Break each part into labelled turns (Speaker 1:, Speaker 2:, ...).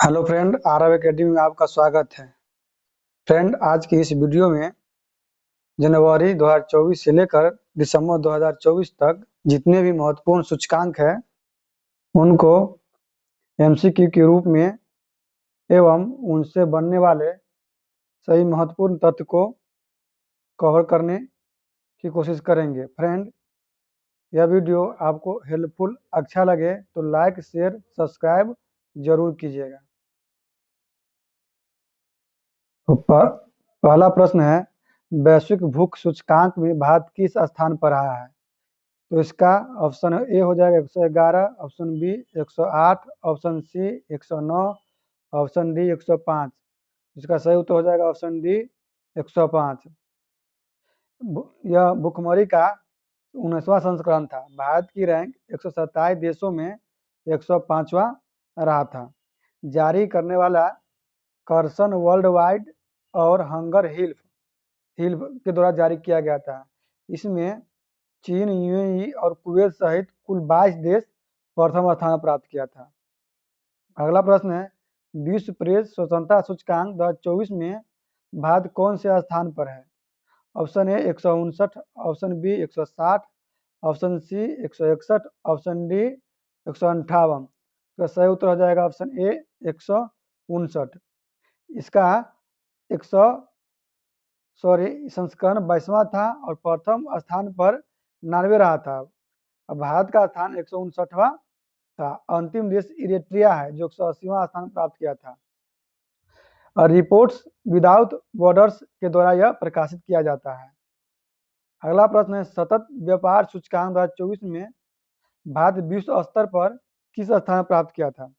Speaker 1: Hello friend, Aarav academy में आपका स्वागत है। फ्रेंड, आज की इस वीडियो में जनवरी 2024 से लेकर दिसंबर 2024 तक जितने भी महत्वपूर्ण सूचकांक हैं उनको एमसीक्यू के रूप में एवं उनसे बनने वाले सही महत्वपूर्ण तथ्य को कवर करने की कोशिश करेंगे। फ्रेंड, यह वीडियो आपको हेल्पफुल अच्छा लगे तो लाइक शेयर सब्सक्राइब जरूर कीजिएगा। तो पहला प्रश्न है, वैश्विक भूख सूचकांक में भारत किस स्थान पर रहा है? तो इसका ऑप्शन ए हो जाएगा 111, option B 108, option C 109, option D 105। इसका सही उत्तर हो जाएगा ऑप्शन डी 105। यह भुखमरी का 19वां संस्करण था। भारत की रैंक 127 देशों में 105वां रहा था। जारी करने वाला कर्सन वर्ल्ड वाइड और हंगर हिल्फ के द्वारा जारी किया गया था। इसमें चीन, यूएई और कुवैत सहित कुल 22 देश प्रथम स्थान प्राप्त किया था। अगला प्रश्न है, विश्व प्रेस स्वतंत्रता सूचकांक 2024 में भारत कौन से स्थान पर है? Option A 159, option B 160, option C 161, option D 158। तो सही उत्तर हो जाएगा ऑप्शन ए 159। इसका 100 संस्करण 22वां था और प्रथम स्थान पर नॉर्वे रहा था। अब भारत का स्थान 159वां था। अंतिम देश इरिट्रिया है जो 180वां स्थान प्राप्त किया था। और रिपोर्ट्स विदाउट बॉर्डर्स के द्वारा यह प्रकाशित किया जाता है। अगला प्रश्न है, सतत व्यापार सूचकांक 2024 में भारत विश्व स्तर पर किस स्थान प्राप्त किया था?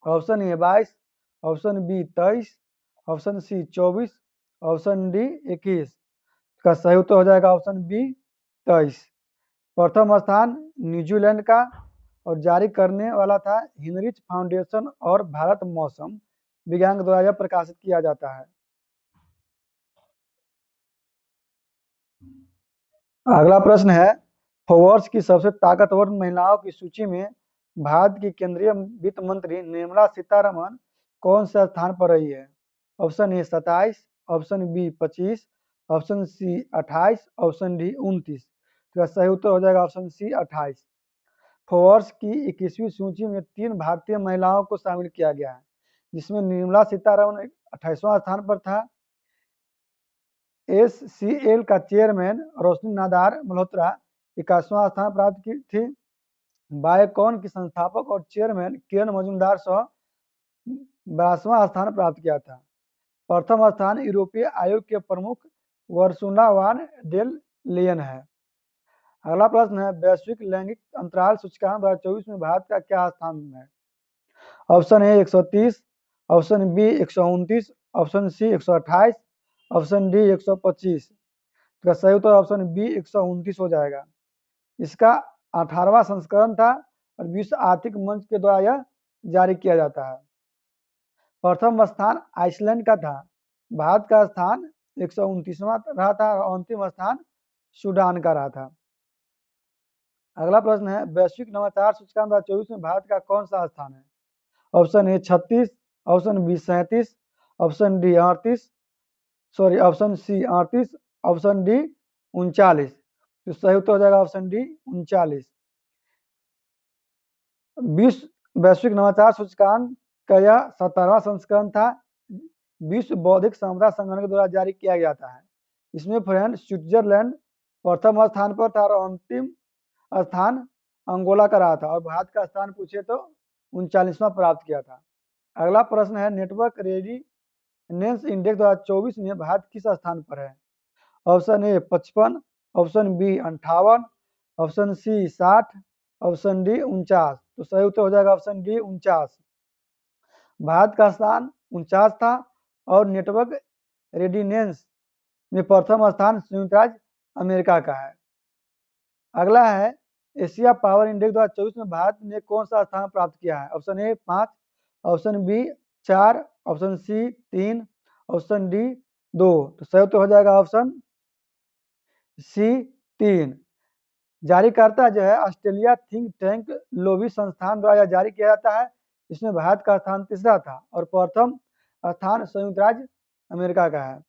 Speaker 1: Option A 22, option B 23, option C 24, option D 21। का सही उत्तर हो जाएगा ऑप्शन बी 23। प्रथम स्थान न्यूजीलैंड का और जारी करने वाला था हिनरिच फाउंडेशन और भारत मौसम विज्ञान द्वारा यह प्रकाशित किया जाता है। अगला प्रश्न है, फोर्ब्स की सबसे ताकतवर महिलाओं की सूची में भारत की केंद्रीय वित्त मंत्री निर्मला सीतारमण कौन से स्थान पर रही है? Option A 27, option B 25, option C 28, option D 29। तो सही उत्तर हो जाएगा ऑप्शन सी 28। फोर्ब्स की 21वीं सूची में 3 भारतीय महिलाओं को शामिल किया गया है, जिसमें निर्मला सीतारमण 28वां स्थान पर था। एससीएल का चेयरमैन रोशनी नादार मल्होत्रा 21वां स्थान प्राप्त की थी। बायोकॉन की संस्थापक और चेयरमैन किरण मजूमदार सह 22वां स्थान प्राप्त किया था। प्रथम स्थान यूरोपीय आयोग के प्रमुख वर्सुला वान डेल लेयन है। अगला प्रश्न है, वैश्विक लैंगिक अंतराल सूचकांक 2024 में भारत का क्या स्थान है? Option A 130, option B 129, option C 128, option D 125। तो सही उत्तर ऑप्शन बी 129 हो जाएगा। इसका 18वां संस्करण था और विश्व आर्थिक मंच के द्वारा यह जारी किया जाता है। प्रथम स्थान आइसलैंड का था। भारत का स्थान 129वां रहा था और अंतिम स्थान सूडान का रहा था। अगला प्रश्न है, वैश्विक नवाचार सूचकांक 2024 में भारत का कौन सा स्थान है? Option A 36, option B 37, option D 38, option C 38, option D 39। तो सही उत्तर हो जाएगा ऑप्शन डी 39। वैश्विक नवाचार सूचकांक का यह 17वां संस्करण था। विश्व बौद्धिक संपदा संगठन के द्वारा जारी किया गया था। इसमें फ्रेंड स्विट्जरलैंड प्रथम स्थान पर था और अंतिम स्थान अंगोला का रहा था और भारत का स्थान पूछे तो 39वां प्राप्त किया था। अगला प्रश्न है, नेटवर्क रेडिनेंस इंडेक्स 2024 में भारत किस स्थान पर है? Option A 55, option B 58, option C 60, option D 49। तो सही उत्तर हो जाएगा ऑप्शन डी 49। भारत का स्थान 49 था और नेटवर्क रेडिनेंस में प्रथम स्थान संयुक्त राज्य अमेरिका का है। अगला है, एशिया पावर इंडेक्स 2024 में भारत ने कौन सा स्थान प्राप्त किया है? Option A 5, option B 4, option C 3, option D 2। तो सही उत्तर हो जाएगा ऑप्शन सी 3। जारीकर्ता जो है ऑस्ट्रेलिया थिंक टैंक लोबी संस्थान द्वारा जारी किया जाता है। इसमें भारत का स्थान तीसरा था और प्रथम स्थान संयुक्त राज्य अमेरिका का है।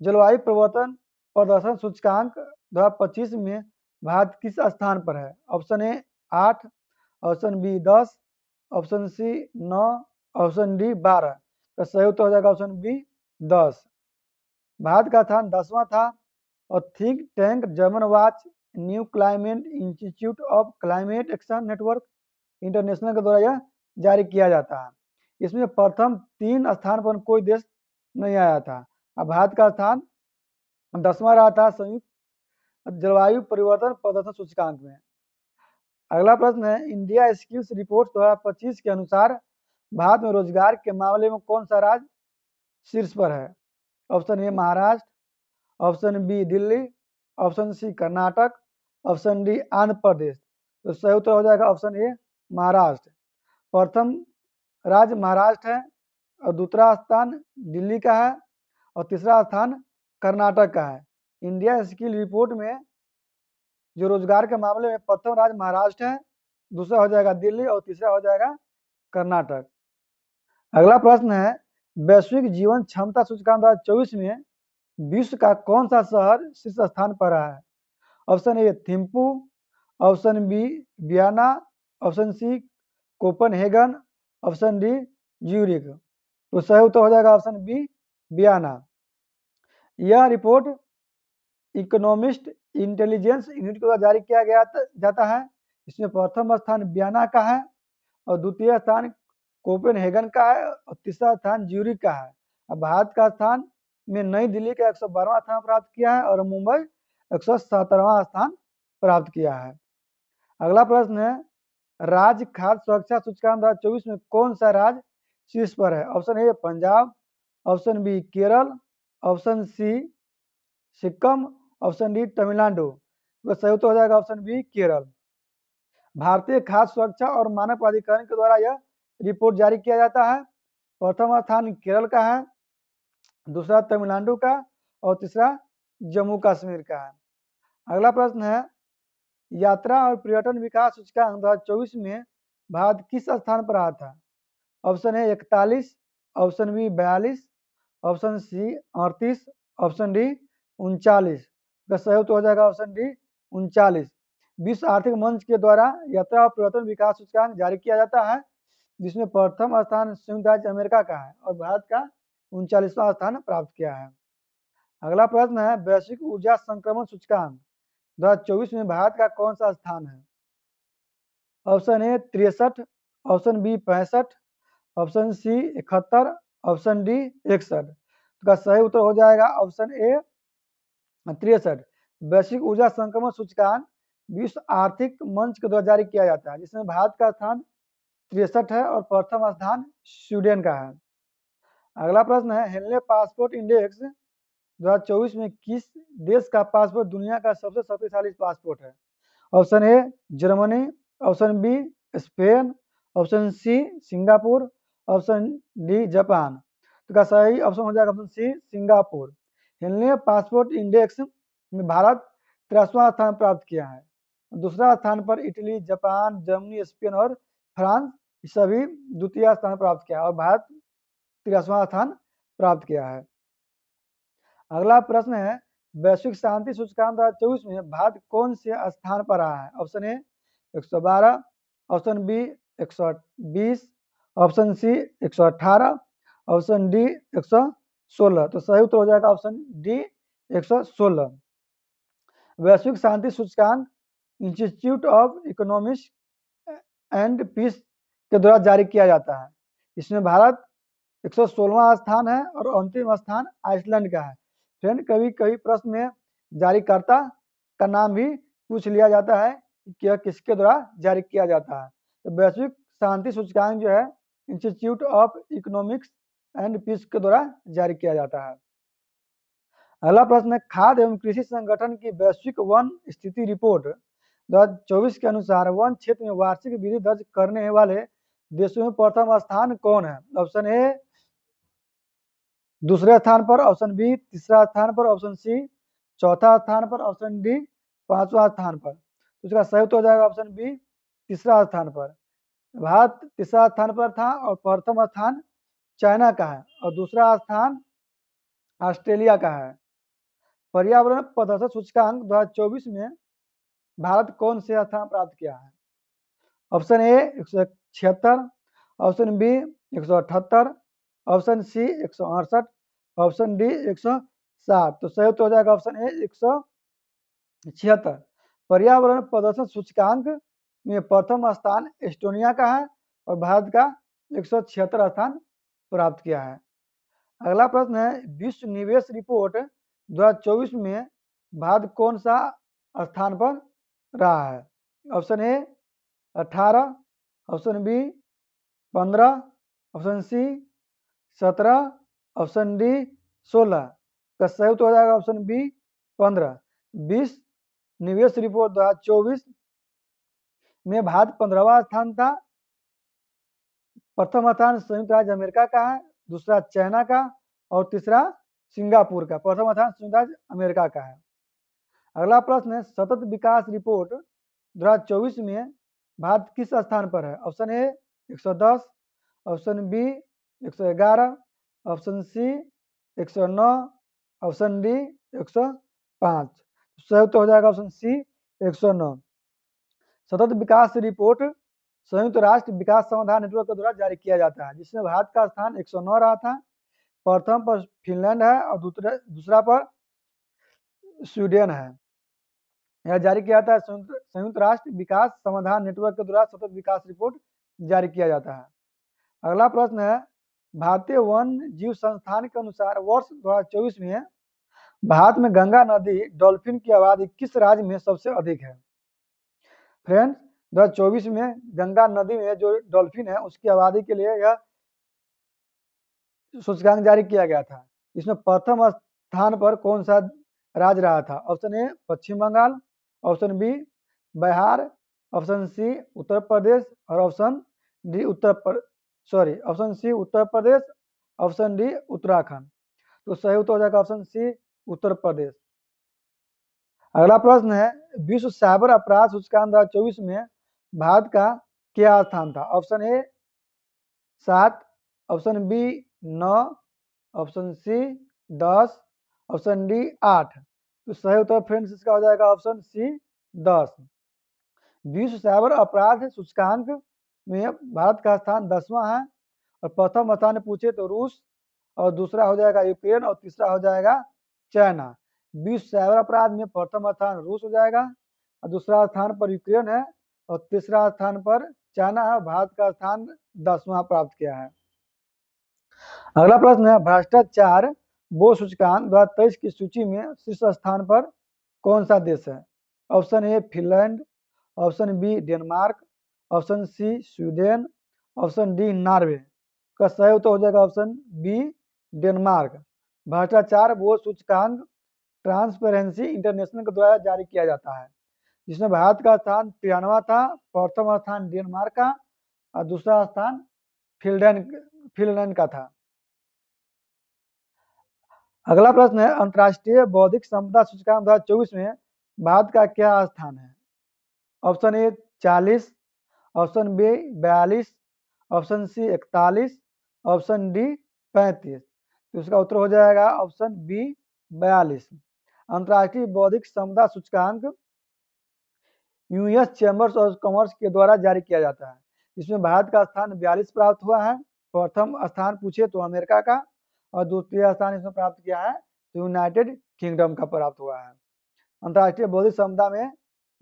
Speaker 1: जलवायु परिवर्तन प्रदर्शन सूचकांक 2025 में भारत किस स्थान पर है? Option A 8, option B 10, option C 9, option D 12। तो सही उत्तर हो जाएगा ऑप्शन बी 10। भारत का स्थान 10वां था और think tank German watch new climate institute of climate action network international के द्वारा यह जारी किया जाता है। इसमें प्रथम 3 स्थान पर कोई देश नहीं आया था। अब भारत का स्थान 10वां रहा था संयुक्त जलवायु परिवर्तन प्रदर्शन सूचकांक में। अगला प्रश्न है, इंडिया स्किल्स रिपोर्ट 2025 के अनुसार भारत में रोजगार के मामले में कौन सा राज्य शीर्ष पर है? Option A Maharashtra, option B Delhi, option C Karnataka, option D Andhra Pradesh. तो सही उत्तर हो जाएगा ऑप्शन ए महाराष्ट्र। प्रथम राज्य महाराष्ट्र है और दूसरा स्थान दिल्ली का है और तीसरा स्थान कर्नाटक का है। इंडिया स्किल रिपोर्ट में जो रोजगार के मामले में प्रथम राज्य महाराष्ट्र है, दूसरा हो जाएगा दिल्ली और तीसरा हो जाएगा कर्नाटक। अगला प्रश्न है, वैश्विक जीवन क्षमता सूचकांक 2024 में विश्व का कौन सा शहर शीर्ष स्थान पर रहा है? Option A Thimphu, option B Vienna, option C Copenhagen, option D Zurich. तो सही उत्तर हो जाएगा ऑप्शन बी वियना। यह रिपोर्ट इकोनॉमिस्ट इंटेलिजेंस यूनिट के द्वारा जारी किया गया जाता है। इसमें प्रथम स्थान वियना का है और द्वितीय स्थान कोपेनहेगन का है और तीसरा स्थान ज्यूरिख का है। अब भारत का स्थान में नई दिल्ली का 112वां स्थान प्राप्त किया है और मुंबई 117वां स्थान प्राप्त किया है। अगला प्रश्न है, राज्य खाद्य सुरक्षा सूचकांक 2024 में कौन सा राज्य शीर्ष पर है? Option A Punjab, option B Kerala, option C Sikkim, option D Tamil Nadu. तो सही उत्तर हो जाएगा ऑप्शन बी केरल। भारतीय खाद्य सुरक्षा और मानक प्राधिकरण के द्वारा यह रिपोर्ट जारी किया जाता है। प्रथम स्थान केरल का है, दूसरा तमिलनाडु का और तीसरा जम्मू कश्मीर का है। अगला प्रश्न है, यात्रा और पर्यटन विकास सूचकांक 2024 में भारत किस स्थान पर रहा था? Option A 41, option B 42, option C 38, option D 39। का सही उत्तर हो जाएगा ऑप्शन डी 39। विश्व आर्थिक मंच के द्वारा यात्रा और पर्यटन विकास सूचकांक जारी किया जाता है, जिसमें प्रथम स्थान संयुक्त राज्य अमेरिका का है और भारत का 39वां स्थान प्राप्त किया है। अगला प्रश्न है, वैश्विक ऊर्जा संक्रमण सूचकांक 2024 में भारत का कौन सा स्थान है? Option A 63, option B 65, option C 71, option D 61। का सही उत्तर हो जाएगा ऑप्शन ए 63। वैश्विक ऊर्जा संक्रमण सूचकांक विश्व आर्थिक मंच के द्वारा जारी किया जाता है, जिसमें भारत का स्थान 63 है और प्रथम स्थान स्वीडन का है। अगला प्रश्न है, हेनले पासपोर्ट इंडेक्स 2024 में किस देश का पासपोर्ट दुनिया का सबसे शक्तिशाली पासपोर्ट है? Option A Germany, option B Spain, option C Singapore, option D Japan. तो का सही ऑप्शन हो जाएगा option C Singapore. Henley passport index में भारत 83वां स्थान प्राप्त किया है। दूसरा स्थान पर इटली, जापान, जर्मनी, स्पेन और फ्रांस सभी द्वितीय स्थान प्राप्त किया और भारत 83वां स्थान प्राप्त किया है। अगला प्रश्न है, वैश्विक शांति सूचकांक 2024 में भारत कौन से स्थान पर रहा है? Option A 112, option B 120, option C 118, option D 116। तो सही उत्तर हो जाएगा ऑप्शन डी 116। वैश्विक शांति सूचकांक Institute of Economics and Peace के द्वारा जारी किया जाता है। इसमें भारत 116वां स्थान है और अंतिम स्थान आइसलैंड का है। फ्रेंड, कभी कभी प्रश्न में जारीकर्ता का नाम भी पूछ लिया जाता है कि यह किसके द्वारा जारी किया जाता है। तो वैश्विक शांति सूचकांक जो है Institute of Economics and Peace के द्वारा जारी किया जाता है। अगला प्रश्न है, खाद्य एवं कृषि संगठन की वैश्विक वन स्थिति रिपोर्ट 2024 के अनुसार वन क्षेत्र में वार्षिक वृद्धि दर्ज करने वाले देशों में प्रथम स्थान कौन है? ऑप्शन ए दूसरे स्थान पर, ऑप्शन बी तीसरा स्थान पर, ऑप्शन सी चौथा स्थान पर, ऑप्शन डी 5वां स्थान पर। तो इसका सही उत्तर हो जाएगा ऑप्शन बी तीसरा स्थान पर। भारत तीसरा स्थान पर था और प्रथम स्थान चाइना का है और दूसरा स्थान ऑस्ट्रेलिया का है। पर्यावरण प्रदर्शन सूचकांक 2024 में भारत कौन से स्थान प्राप्त किया है? Option A 176, option B 178, option C 168, option D 160। तो सही उत्तर हो जाएगा ऑप्शन ए 176। पर्यावरण प्रदर्शन सूचकांक में प्रथम स्थान एस्टोनिया का है और भारत का 176 स्थान प्राप्त किया है। अगला प्रश्न है विश्व निवेश रिपोर्ट 2024 में भारत कौन सा स्थान पर रहा है? Option A 18, option B 15, option C 17, option D 16। का सही उत्तर हो जाएगा ऑप्शन बी 15। विश्व निवेश रिपोर्ट 2024 में भारत 15वां स्थान था। प्रथम स्थान संयुक्त राज्य अमेरिका का है, दूसरा चाइना का और तीसरा सिंगापुर का। प्रथम स्थान संयुक्त राज्य अमेरिका का है। अगला प्रश्न है सतत विकास रिपोर्ट 2024 में भारत किस स्थान पर है? Option A 110, option B 111, option C 109, option D 105। सही उत्तर हो जाएगा ऑप्शन सी 109। सतत विकास रिपोर्ट संयुक्त राष्ट्र विकास समाधान नेटवर्क के द्वारा जारी किया जाता है, जिसमें भारत का स्थान 109 रहा था। प्रथम पर फिनलैंड है और दूसरा पर स्वीडन है। यह जारी किया जाता है संयुक्त राष्ट्र विकास समाधान नेटवर्क के द्वारा सतत विकास रिपोर्ट जारी किया जाता है। अगला प्रश्न है भारतीय वन जीव संस्थान के अनुसार वर्ष 2024 में भारत में गंगा नदी डॉल्फिन की आबादी किस राज्य में सबसे अधिक है? फ्रेंड्स 2024 में गंगा नदी में जो डॉल्फिन है उसकी आबादी के लिए यह सूचकांक जारी किया गया था। इसमें प्रथम स्थान पर कौन सा राज्य रहा था? Option A Paschim Bengal, option B Bihar, option C Uttar Pradesh और option D option C Uttar Pradesh, option D Uttarakhand. तो सही उत्तर हो जाएगा ऑप्शन सी उत्तर प्रदेश। अगला प्रश्न है विश्व साइबर अपराध सूचकांक 2024 में भारत का क्या स्थान था? Option A 7, option B 9, option C 10, option D 8। तो सही उत्तर फ्रेंड्स इसका हो जाएगा ऑप्शन सी 10। विश्व साइबर अपराध सूचकांक में भारत का स्थान 10वां है और प्रथम स्थान पूछे तो रूस और दूसरा हो जाएगा यूक्रेन और तीसरा हो जाएगा चाइना। विश्व साइबर अपराध में प्रथम स्थान रूस हो जाएगा और दूसरा स्थान पर यूक्रेन है और तीसरा स्थान पर चाइना है। भारत का स्थान 10वां प्राप्त किया है। अगला प्रश्न है भ्रष्टाचार बोर्ड सूचकांक 2023 की सूची में शीर्ष स्थान पर कौन सा देश है? Option A Finland, option B Denmark, option C Sweden, option D Norway. का सही उत्तर हो जाएगा ऑप्शन बी डेनमार्क। भ्रष्टाचार बोर्ड सूचकांक ट्रांसपेरेंसी इंटरनेशनल के द्वारा जारी किया जाता है, जिसमें भारत का स्थान 93वां था। प्रथम स्थान डेनमार्क का और दूसरा स्थान फिनलैंड का था। अगला प्रश्न है अंतर्राष्ट्रीय बौद्धिक संपदा सूचकांक 2024 में भारत का क्या स्थान है? Option A 40, option B 42, option C 41, option D 35। तो इसका उत्तर हो जाएगा ऑप्शन बी 42। अंतर्राष्ट्रीय बौद्धिक संपदा सूचकांक यूएस चैम्बर्स ऑफ कॉमर्स के द्वारा जारी किया जाता है। इसमें भारत का स्थान 42 प्राप्त हुआ है। प्रथम स्थान पूछे तो अमेरिका का और द्वितीय स्थान इसमें प्राप्त किया है तो यूनाइटेड किंगडम का प्राप्त हुआ है। अंतर्राष्ट्रीय बौद्धिक संपदा में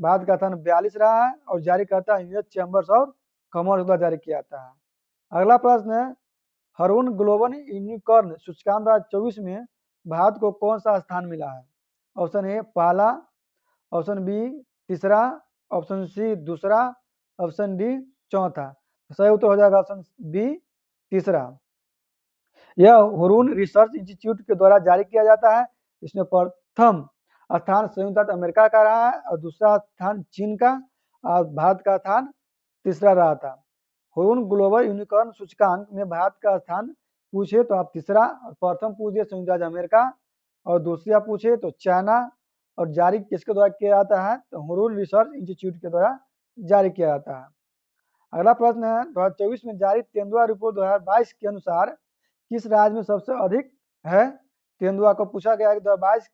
Speaker 1: भारत का स्थान 42 रहा है और जारी करता है यूएस चैम्बर्स ऑफ कॉमर्स द्वारा जारी किया जाता है। अगला प्रश्न है हरून ग्लोबल यूनिकॉर्न सूचकांक 2024 में भारत को कौन सा स्थान मिला है? ऑप्शन ए पहला, ऑप्शन बी तीसरा, ऑप्शन सी दूसरा, ऑप्शन डी चौथा। सही उत्तर हो जाएगा ऑप्शन बी तीसरा। यह हुरून रिसर्च इंस्टीट्यूट के द्वारा जारी किया जाता है। इसमें प्रथम स्थान संयुक्त राज्य अमेरिका का रहा है और दूसरा स्थान चीन का और भारत का स्थान तीसरा रहा था। हुरून ग्लोबल यूनिकॉर्न सूचकांक में भारत का स्थान पूछे तो आप तीसरा और प्रथम पूछे संयुक्त राज्य अमेरिका और दूसरा पूछे तो चाइना और जारी किसके द्वारा किया जाता है तो हुरून रिसर्च इंस्टीट्यूट के द्वारा जारी किया जाता है। अगला प्रश्न है 2024 में जारी तेंदुआ रिपोर्ट 2022 के अनुसार किस राज्य में सबसे अधिक है। तेंदुआ को पूछा गया है कि 2022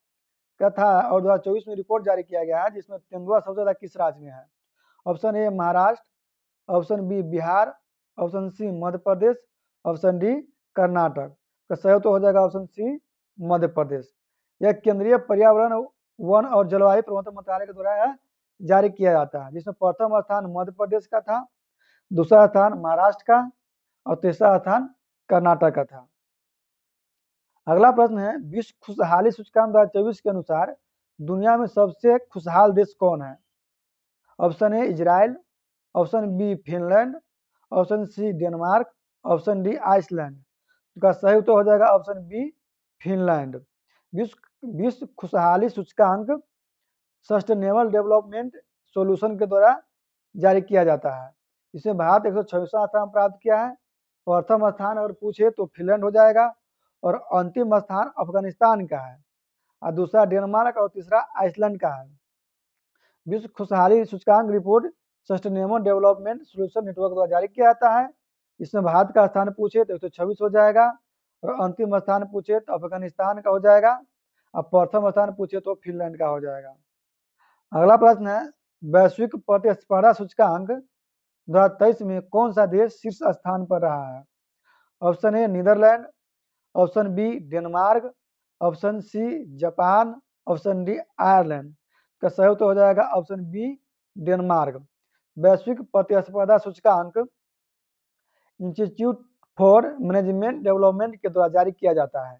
Speaker 1: का था और 2024 में रिपोर्ट जारी किया गया है जिसमें तेंदुआ सबसे ज्यादा किस राज्य में है। Option A Maharashtra, option B Bihar, option C Madhya Pradesh, option D Karnataka. का सही तो हो जाएगा ऑप्शन सी मध्य प्रदेश। यह केंद्रीय पर्यावरण वन और जलवायु परिवर्तन मंत्रालय के द्वारा जारी किया जाता है जिसमें प्रथम स्थान मध्य प्रदेश का था, दूसरा स्थान महाराष्ट्र का और तीसरा स्थान कर्नाटक का था। अगला प्रश्न है विश्व खुशहाली सूचकांक 2024 के अनुसार दुनिया में सबसे खुशहाल देश कौन है। Option A Israel, option B Finland, option C Denmark, option D Iceland. इसका सही उत्तर हो जाएगा ऑप्शन बी फिनलैंड। विश्व खुशहाली सूचकांक सस्टेनेबल डेवलपमेंट सॉल्यूशन के द्वारा जारी किया जाता है। इसमें भारत 126वां स्थान प्राप्त किया है। प्रथम स्थान अगर पूछे तो फिनलैंड हो जाएगा और अंतिम स्थान अफगानिस्तान का है और दूसरा डेनमार्क और तीसरा आइसलैंड का है। विश्व खुशहाली सूचकांक report sustainable development solution network द्वारा जारी किया जाता है। इसमें भारत का स्थान पूछे तो 126 हो जाएगा और अंतिम स्थान पूछे तो अफगानिस्तान का हो जाएगा और प्रथम स्थान पूछे तो फिनलैंड का हो जाएगा। अगला प्रश्न है वैश्विक प्रतिस्पर्धा सूचकांक 2023 में कौन सा देश शीर्ष स्थान पर रहा है। Option A Netherland, option B Denmark, option C Japan, option D Ireland. का सही उत्तर हो जाएगा ऑप्शन बी डेनमार्क। वैश्विक प्रतिस्पर्धा सूचकांक इंस्टीट्यूट फॉर मैनेजमेंट डेवलपमेंट के द्वारा जारी किया जाता है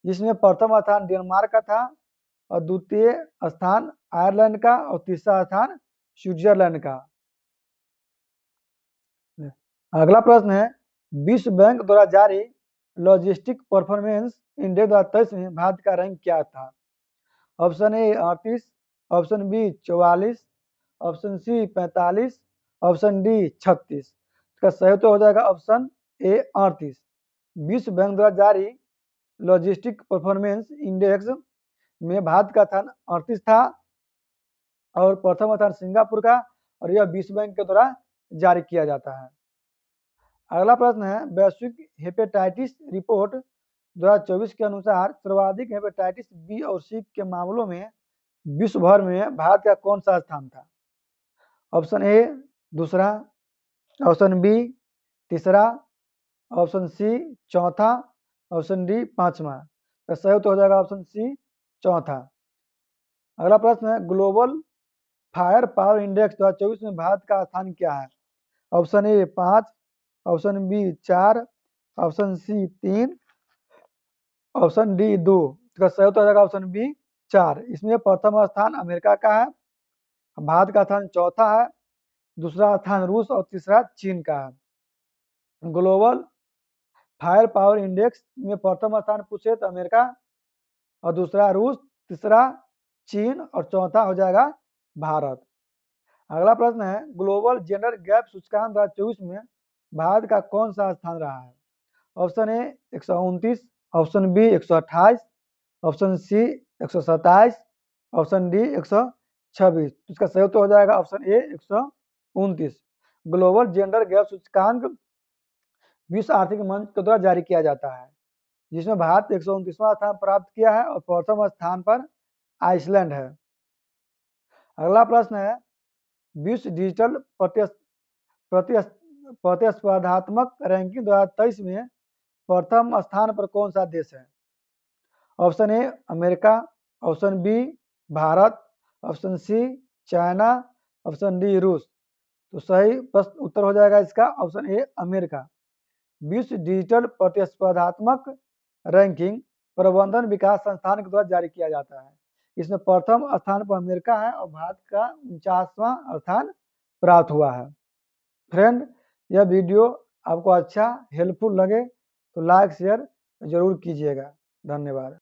Speaker 1: जिसमें प्रथम स्थान डेनमार्क का था और द्वितीय स्थान आयरलैंड का और तीसरा स्थान स्विट्जरलैंड का। अगला प्रश्न है विश्व बैंक द्वारा जारी लॉजिस्टिक परफॉर्मेंस इंडेक्स 2023 में भारत का रैंक क्या था। Option A 38, option B 44, option C 45, option D 36। इसका सही तो हो जाएगा ऑप्शन ए 38। विश्व बैंक द्वारा जारी लॉजिस्टिक परफॉर्मेंस इंडेक्स में भारत का स्थान 38 था और प्रथम स्थान सिंगापुर का और यह विश्व बैंक के द्वारा जारी किया जाता है। अगला प्रश्न है वैश्विक हेपेटाइटिस रिपोर्ट 2024 के अनुसार सर्वाधिक हेपेटाइटिस बी और सी के मामलों में विश्व भर में भारत का कौन सा स्थान था। ऑप्शन ए दूसरा, ऑप्शन बी तीसरा, ऑप्शन सी चौथा, ऑप्शन डी पांचवा। तो सही तो हो जाएगा ऑप्शन सी चौथा। अगला प्रश्न है ग्लोबल फायर पावर इंडेक्स 2024 में भारत का स्थान क्या है। Option A 5, option B 4, option C 3, option D 2। इसका सही उत्तर हो जाएगा ऑप्शन बी 4। इसमें प्रथम स्थान अमेरिका का है, भारत का स्थान चौथा है, दूसरा स्थान रूस और तीसरा चीन का है। ग्लोबल फायर पावर इंडेक्स में प्रथम स्थान पूछे तो अमेरिका और दूसरा रूस, तीसरा चीन और चौथा हो जाएगा भारत। अगला प्रश्न है ग्लोबल जेंडर गैप सूचकांक 2024 में भारत का कौन सा स्थान रहा है। Option A 129, option B 128, option C 127, option D 126। इसका सही उत्तर हो जाएगा option A 129। Global gender gap सूचकांक विश्व आर्थिक मंच के द्वारा जारी किया जाता है जिसमें भारत 129वां स्थान प्राप्त किया है और प्रथम स्थान पर आइसलैंड है। अगला प्रश्न है विश्व डिजिटल प्रतिस्पर्धात्मक रैंकिंग 2023 में प्रथम स्थान पर कौन सा देश है। Option A America, option B Bharat, option C China, option D रूस। तो सही प्रश्न उत्तर हो जाएगा इसका ऑप्शन ए अमेरिका। विश्व डिजिटल प्रतिस्पर्धात्मक रैंकिंग प्रबंधन विकास संस्थान के द्वारा जारी किया जाता है। इसमें प्रथम स्थान पर अमेरिका है और भारत का 49वां स्थान प्राप्त हुआ है। फ्रेंड यह वीडियो आपको अच्छा हेल्पफुल लगे तो लाइक शेयर जरूर कीजिएगा। धन्यवाद।